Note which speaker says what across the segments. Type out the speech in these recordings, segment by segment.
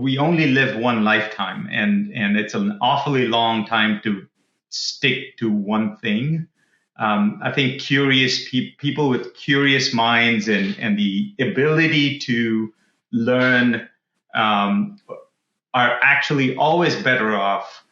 Speaker 1: we only live one lifetime, and it's an awfully long time to stick to one thing. I think curious people with curious minds and the ability to learn are actually always better off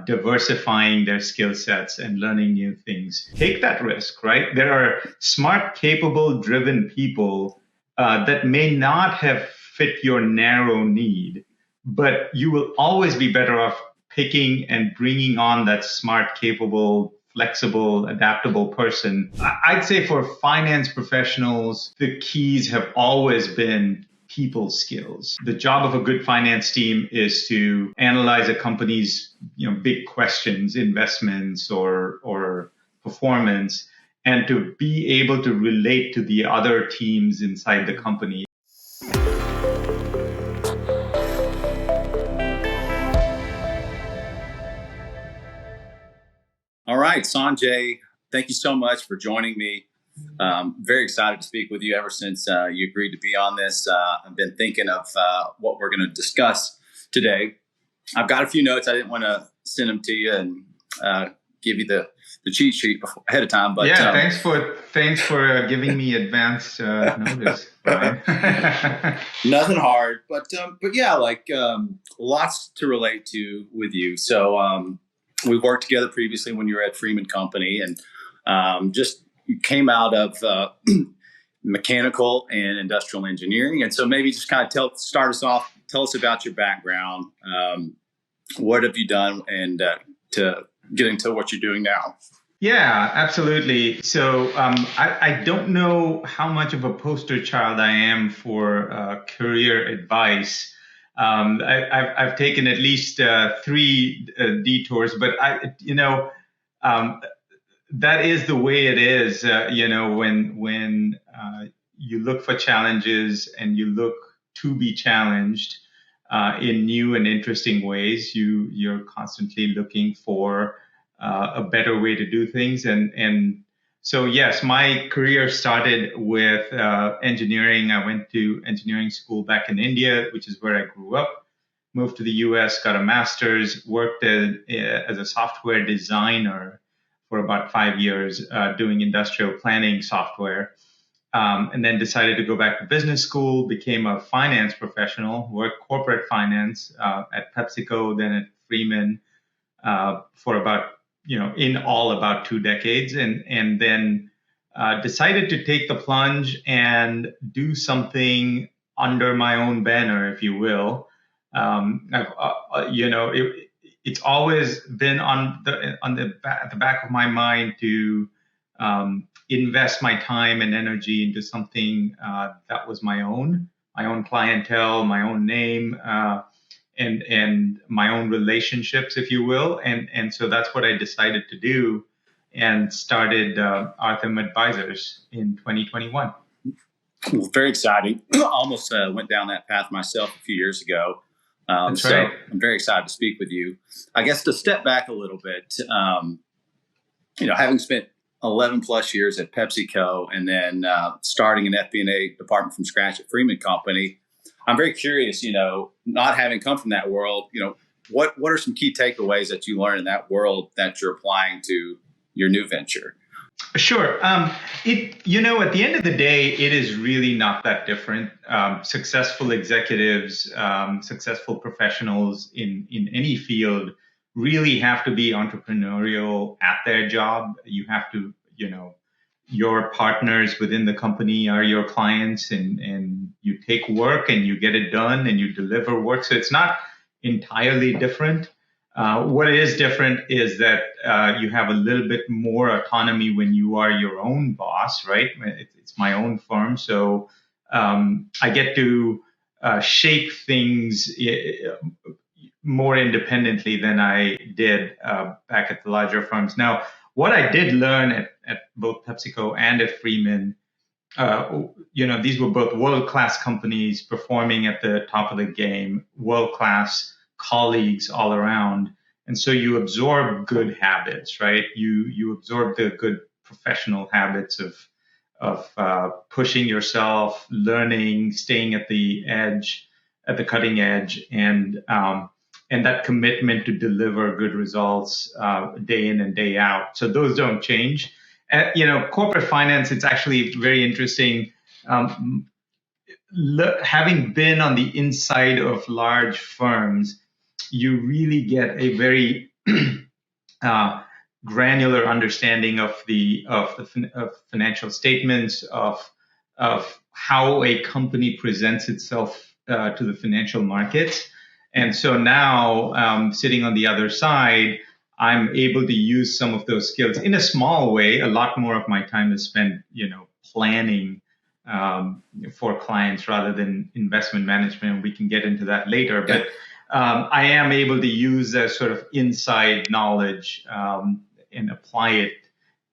Speaker 1: diversifying their skill sets and learning new things. Take that risk, right? There are smart, capable, driven people that may not have fit your narrow need, but you will always be better off picking and bringing on that smart, capable, flexible, adaptable person. I'd say for finance professionals, the keys have always been people skills. The job of a good finance team is to analyze a company's, big questions, investments or performance, and to be able to relate to the other teams inside the company.
Speaker 2: All right, Sanjay, thank you so much for joining me. Very excited to speak with you ever since you agreed to be on this. I've been thinking of what we're going to discuss today. I've got a few notes. I didn't want to send them to you and give you the cheat sheet ahead of time. But
Speaker 1: yeah, thanks for giving me advance notice, Bryan.
Speaker 2: Nothing hard, but yeah, lots to relate to with you. So we worked together previously when you were at Freeman Company, and just came out of mechanical and industrial engineering. And so maybe just kind of start us off. Tell us about your background. What have you done, and to get into what you're doing now?
Speaker 1: Yeah, absolutely. So I don't know how much of a poster child I am for career advice. I've taken at least 3 detours, but that is the way it is. When you look for challenges and you look to be challenged in new and interesting ways, you're constantly looking for a better way to do things. And so, yes, my career started with engineering. I went to engineering school back in India, which is where I grew up. Moved to the US, got a master's, worked as a software designer for about 5 years, doing industrial planning software. And then decided to go back to business school, became a finance professional, worked corporate finance at PepsiCo, then at Freeman for about, in all about 2 decades, and then decided to take the plunge and do something under my own banner, if you will. It's always been at the back of my mind to invest my time and energy into something that was my own clientele, my own name, and my own relationships, if you will. And so that's what I decided to do, and started Artham Advisors in 2021.
Speaker 2: Well, very exciting. Almost went down that path myself a few years ago.
Speaker 1: That's
Speaker 2: so
Speaker 1: right.
Speaker 2: I'm very excited to speak with you. I guess to step back a little bit, having spent 11 plus years at PepsiCo and then starting an FP&A department from scratch at Freeman Company, I'm very curious, not having come from that world, what are some key takeaways that you learned in that world that you're applying to your new venture?
Speaker 1: Sure. At the end of the day, it is really not that different. Successful executives, successful professionals in any field really have to be entrepreneurial at their job. You have to, your partners within the company are your clients, and you take work and you get it done and you deliver work. So it's not entirely different. What is different is that you have a little bit more autonomy when you are your own boss, right? It's my own firm. So I get to shape things more independently than I did back at the larger firms. Now, what I did learn at both PepsiCo and at Freeman, these were both world-class companies performing at the top of the game, world-class colleagues all around. And so you absorb good habits, right? You absorb the good professional habits of pushing yourself, learning, staying at the edge, at the cutting edge, and that commitment to deliver good results day in and day out. So those don't change. Corporate finance, it's actually very interesting. Having been on the inside of large firms, you really get a very granular understanding of of financial statements, of how a company presents itself to the financial markets. And so now, sitting on the other side, I'm able to use some of those skills in a small way. A lot more of my time is spent, planning for clients rather than investment management. We can get into that later, but I am able to use that sort of inside knowledge and apply it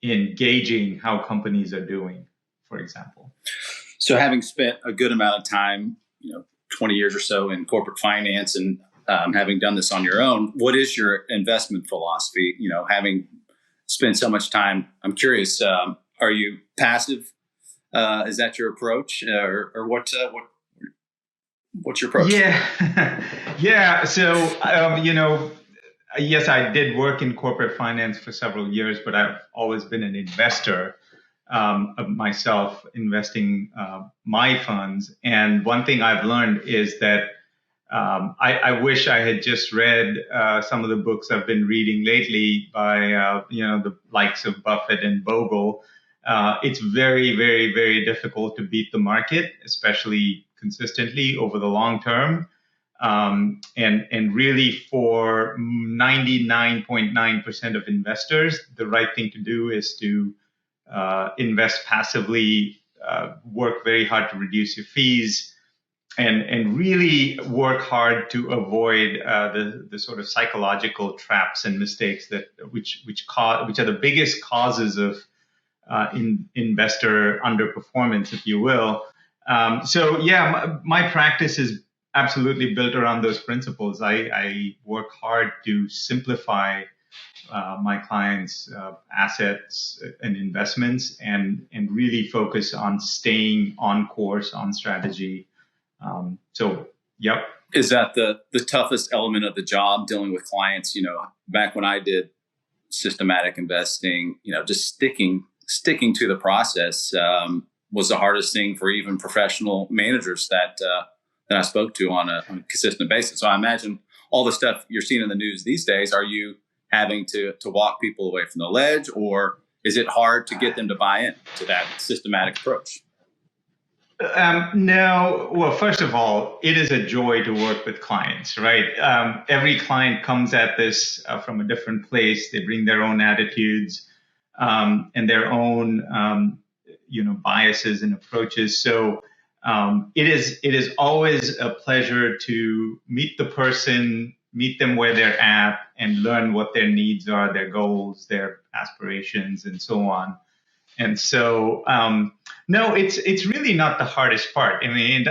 Speaker 1: in gauging how companies are doing, for example.
Speaker 2: So having spent a good amount of time, 20 years or so in corporate finance, and having done this on your own, what is your investment philosophy? Having spent so much time, I'm curious, are you passive? Is that your approach, or what's your approach?
Speaker 1: Yeah, yeah. So yes, I did work in corporate finance for several years, but I've always been an investor of myself, investing my funds. And one thing I've learned is that I wish I had just read some of the books I've been reading lately by the likes of Buffett and Bogle. It's very, very, very difficult to beat the market, especially consistently over the long term. And really, for 99.9% of investors, the right thing to do is to invest passively, work very hard to reduce your fees, and really work hard to avoid the sort of psychological traps and mistakes which are the biggest causes of investor underperformance, if you will. So yeah, my practice is absolutely built around those principles. I work hard to simplify my clients' assets and investments, and really focus on staying on course, on strategy. So, yep.
Speaker 2: Is that the toughest element of the job, dealing with clients? Back when I did systematic investing, just sticking to the process was the hardest thing for even professional managers that I spoke to on a consistent basis. So I imagine all the stuff you're seeing in the news these days, are you having to walk people away from the ledge, or is it hard to get them to buy in to that systematic approach?
Speaker 1: No. Well, first of all, it is a joy to work with clients, right? Every client comes at this from a different place. They bring their own attitudes and their own, biases and approaches. So it is always a pleasure to meet the person, meet them where they're at, and learn what their needs are, their goals, their aspirations, and so on. And so, no, it's really not the hardest part. I mean,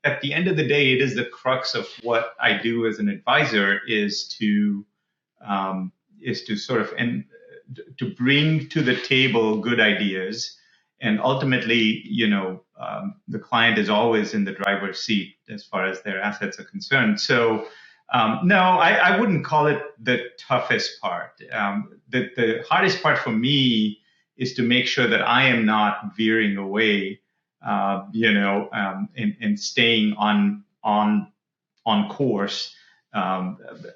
Speaker 1: at the end of the day, it is the crux of what I do as an advisor, is to sort of to bring to the table good ideas, and ultimately, the client is always in the driver's seat as far as their assets are concerned. So, no, I wouldn't call it the toughest part. The hardest part for me is to make sure that I am not veering away, and staying on course.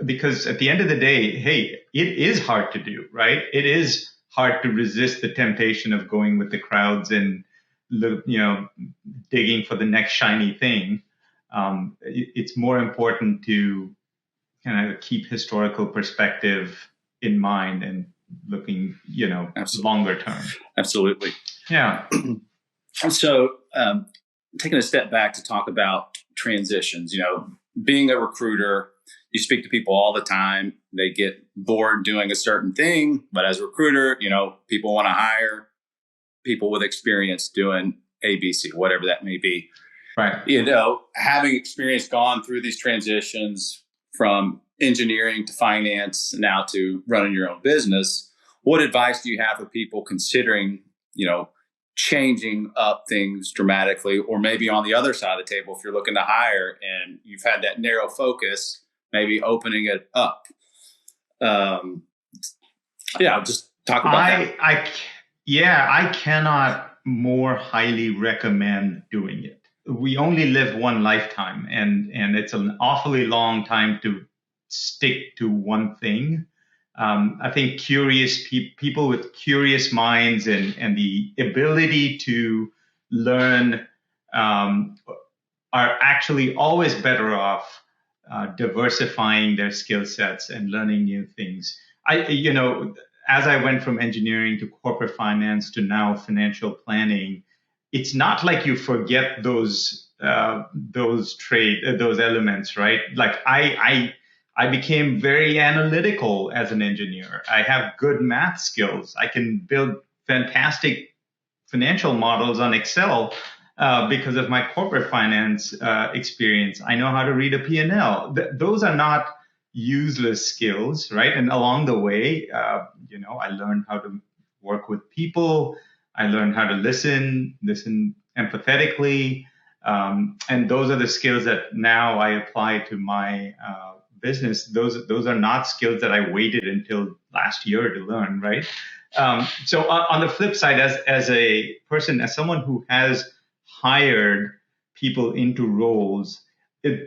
Speaker 1: Because at the end of the day, hey, it is hard to do, right? It is hard to resist the temptation of going with the crowds and, digging for the next shiny thing. It's more important to kind of keep historical perspective in mind and looking,
Speaker 2: Absolutely.
Speaker 1: longer term.
Speaker 2: Absolutely.
Speaker 1: Yeah.
Speaker 2: So, taking a step back to talk about transitions, being a recruiter, you speak to people all the time. They get bored doing a certain thing, but as a recruiter, people want to hire people with experience doing ABC, whatever that may be.
Speaker 1: Right.
Speaker 2: Having experience, gone through these transitions from engineering to finance, now to running your own business, what advice do you have for people considering, changing up things dramatically, or maybe on the other side of the table, if you're looking to hire and you've had that narrow focus, maybe opening it up. Just talk about that.
Speaker 1: I cannot more highly recommend doing it. We only live one lifetime, and it's an awfully long time to stick to one thing. I think curious people with curious minds and the ability to learn are actually always better off diversifying their skill sets and learning new things. As I went from engineering to corporate finance to now financial planning, it's not like you forget those elements, right? Like I became very analytical as an engineer. I have good math skills. I can build fantastic financial models on Excel because of my corporate finance experience. I know how to read a P&L. Those are not useless skills, right? And along the way, I learned how to work with people. I learned how to listen empathetically. And those are the skills that now I apply to my business. Those are not skills that I waited until last year to learn, right? So on the flip side, as a person, as someone who has hired people into roles,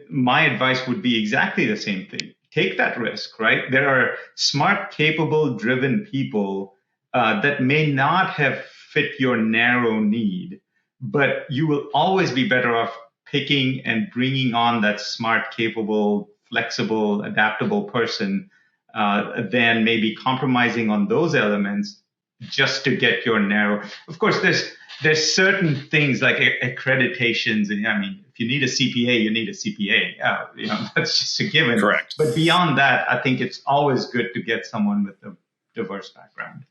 Speaker 1: my advice would be exactly the same thing. Take that risk, right? There are smart, capable, driven people that may not have fit your narrow need, but you will always be better off picking and bringing on that smart, capable, flexible, adaptable person than maybe compromising on those elements just to get your narrow. Of course, there's certain things like accreditations, and I mean, if you need a CPA, you need a CPA. That's just a given.
Speaker 2: Correct.
Speaker 1: But beyond that, I think it's always good to get someone with a diverse background.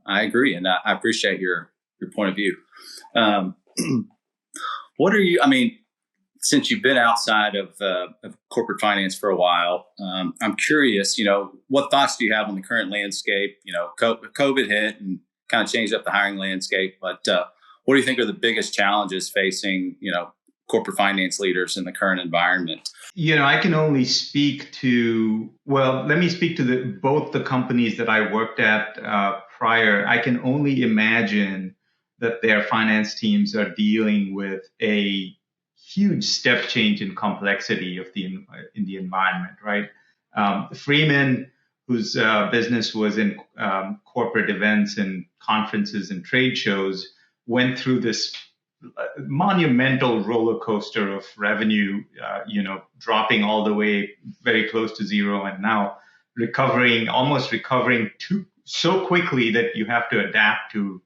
Speaker 2: I agree, and I appreciate your point of view. What are you? I mean, since you've been outside of corporate finance for a while, I'm curious. What thoughts do you have on the current landscape? COVID hit and kind of changed up the hiring landscape. But what do you think are the biggest challenges facing corporate finance leaders in the current environment?
Speaker 1: I can only speak to let me speak to both the companies that I worked at prior. I can only imagine that their finance teams are dealing with a huge step change in complexity in the environment, right? Freeman, whose business was in corporate events and conferences and trade shows, went through this monumental roller coaster of revenue, dropping all the way very close to zero, and now almost recovering so quickly that you have to adapt to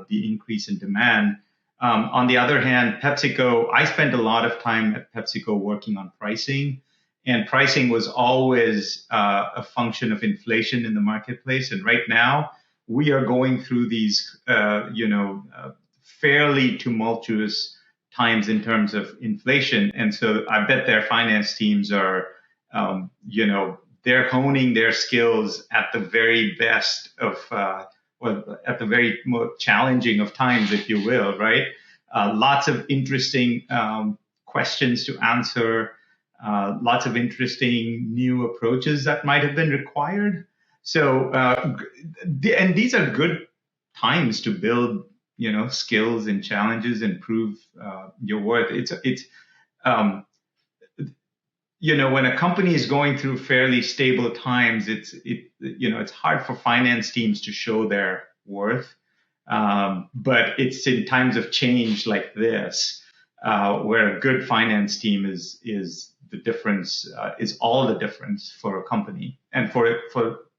Speaker 1: the increase in demand. On the other hand, PepsiCo, I spent a lot of time at PepsiCo working on pricing, and pricing was always a function of inflation in the marketplace. And right now, we are going through these, fairly tumultuous times in terms of inflation. And so I bet their finance teams are, they're honing their skills at the very best of, at the very most challenging of times, if you will, right? Lots of interesting questions to answer, lots of interesting new approaches that might have been required. So, and these are good times to build, skills and challenges and prove your worth. When a company is going through fairly stable times, it's hard for finance teams to show their worth. But it's in times of change like this, where a good finance team is the difference, is all the difference for a company and for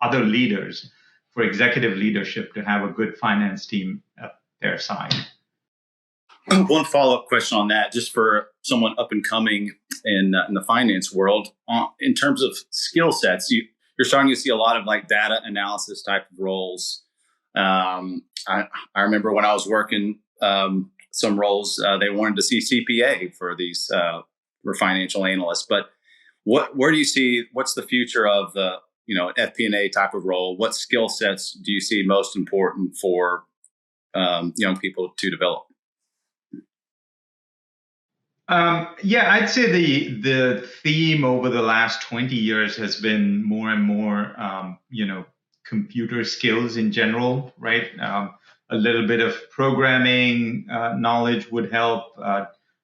Speaker 1: other leaders, for executive leadership to have a good finance team at their side.
Speaker 2: One follow-up question on that, just for someone up and coming in the finance world, in terms of skill sets, you're starting to see a lot of like data analysis type of roles. I remember when I was working some roles, they wanted to see CPA for these for financial analysts. But where do you see what's the future of the FP&A type of role? What skill sets do you see most important for young people to develop?
Speaker 1: Yeah, I'd say the theme over the last 20 years has been more and more, computer skills in general, right? A little bit of programming knowledge would help.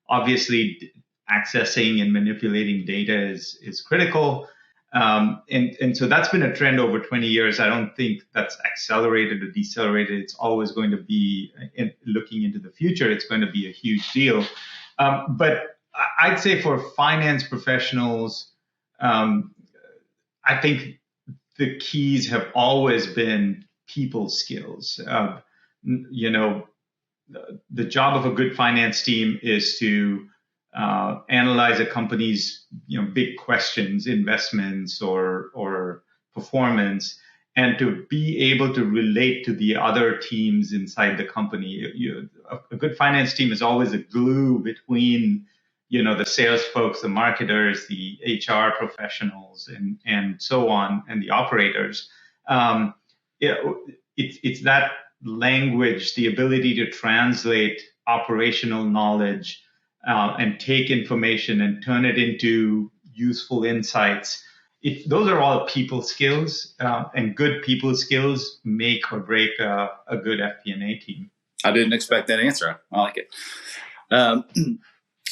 Speaker 1: Obviously, accessing and manipulating data is critical. And so that's been a trend over 20 years. I don't think that's accelerated or decelerated. It's always going to be, looking into the future, it's going to be a huge deal. But I'd say for finance professionals, I think the keys have always been people skills. The job of a good finance team is to analyze a company's big questions, investments or performance, and to be able to relate to the other teams inside the company. A good finance team is always a glue between the sales folks, the marketers, the HR professionals, and so on, and the operators. It's that language, the ability to translate operational knowledge and take information and turn it into useful insights. Those are all people skills, and good people skills make or break a good FP&A team.
Speaker 2: I didn't expect that answer. I like it.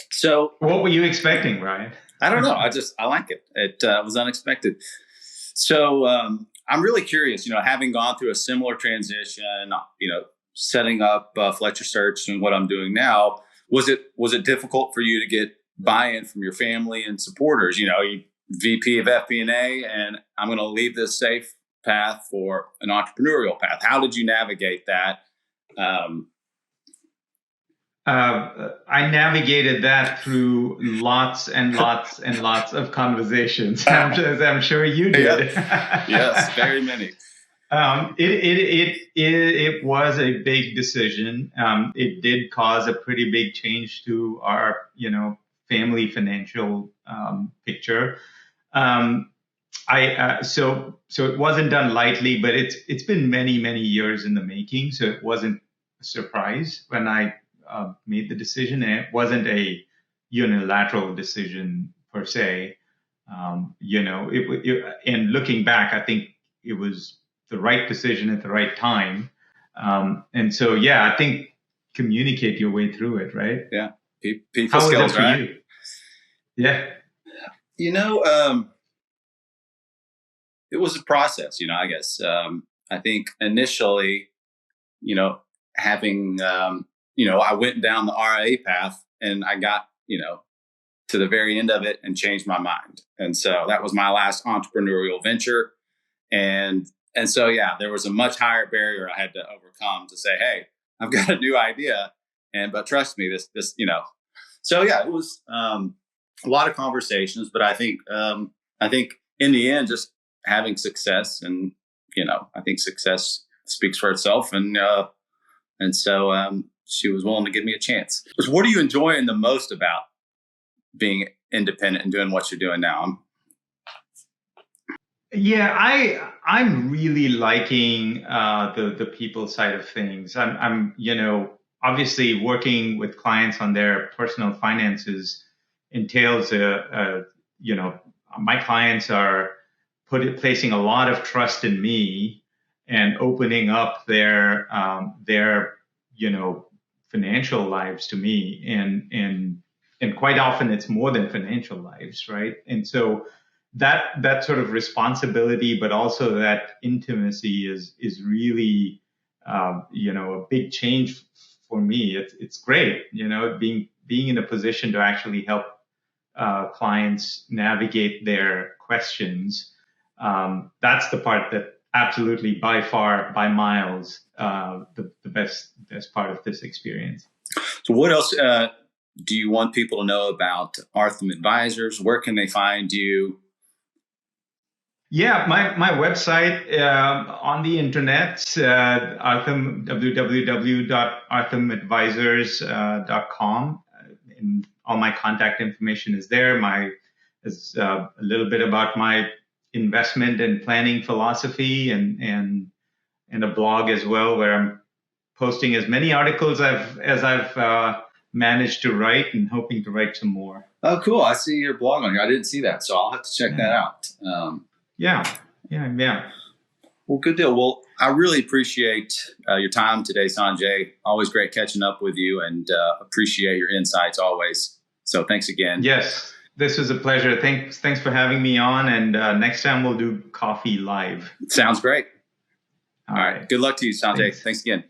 Speaker 2: So
Speaker 1: what were you expecting, Bryan?
Speaker 2: I don't know. I like it. It was unexpected. So I'm really curious, having gone through a similar transition, setting up Fletcher Search and what I'm doing now, was it difficult for you to get buy-in from your family and supporters? You VP of FP&A, and I'm going to leave this safe path for an entrepreneurial path. How did you navigate that?
Speaker 1: I navigated that through lots and lots and lots of conversations. I'm sure you did.
Speaker 2: Yes, very many.
Speaker 1: It was a big decision. It did cause a pretty big change to our, family financial picture. So it wasn't done lightly, but it's been many, many years in the making. So it wasn't a surprise when I made the decision, and it wasn't a unilateral decision per se. And looking back, I think it was the right decision at the right time. And so, I think communicate your way through it, right?
Speaker 2: Yeah. People
Speaker 1: How
Speaker 2: skills,
Speaker 1: was it for
Speaker 2: right?
Speaker 1: you? Yeah.
Speaker 2: It was a process, I guess. I think initially, having, I went down the RIA path and I got, to the very end of it and changed my mind. And so that was my last entrepreneurial venture. And so, there was a much higher barrier I had to overcome to say, hey, I've got a new idea. But trust me, this, so it was a lot of conversations, but I think in the end, just having success, and I think success speaks for itself, and so she was willing to give me a chance. So what are you enjoying the most about being independent and doing what you're doing now?
Speaker 1: I'm really liking the people side of things. I'm obviously working with clients on their personal finances entails my clients are placing a lot of trust in me and opening up their financial lives to me, and quite often it's more than financial lives, right? And so that sort of responsibility, but also that intimacy is really a big change for me. It's great, being in a position to actually help clients navigate their questions. That's the part that absolutely, by far, by miles, the best part of this experience.
Speaker 2: So what else do you want people to know about Artham Advisors? Where can they find you?
Speaker 1: Yeah, my website on the internet, www.arthamadvisors.com. And all my contact information is there. Is a little bit about my investment and planning philosophy, and a blog as well, where I'm posting as many articles as I've managed to write, and hoping to write some more.
Speaker 2: Oh, cool. I see your blog on here. I didn't see that, so I'll have to check that out.
Speaker 1: Yeah.
Speaker 2: Well, good deal. Well, I really appreciate your time today, Sanjay. Always great catching up with you, and appreciate your insights always. So thanks again.
Speaker 1: Yes, this was a pleasure. Thanks for having me on. And next time we'll do coffee live.
Speaker 2: Sounds great.
Speaker 1: All right.
Speaker 2: Good luck to you, Sanjay. Thanks again.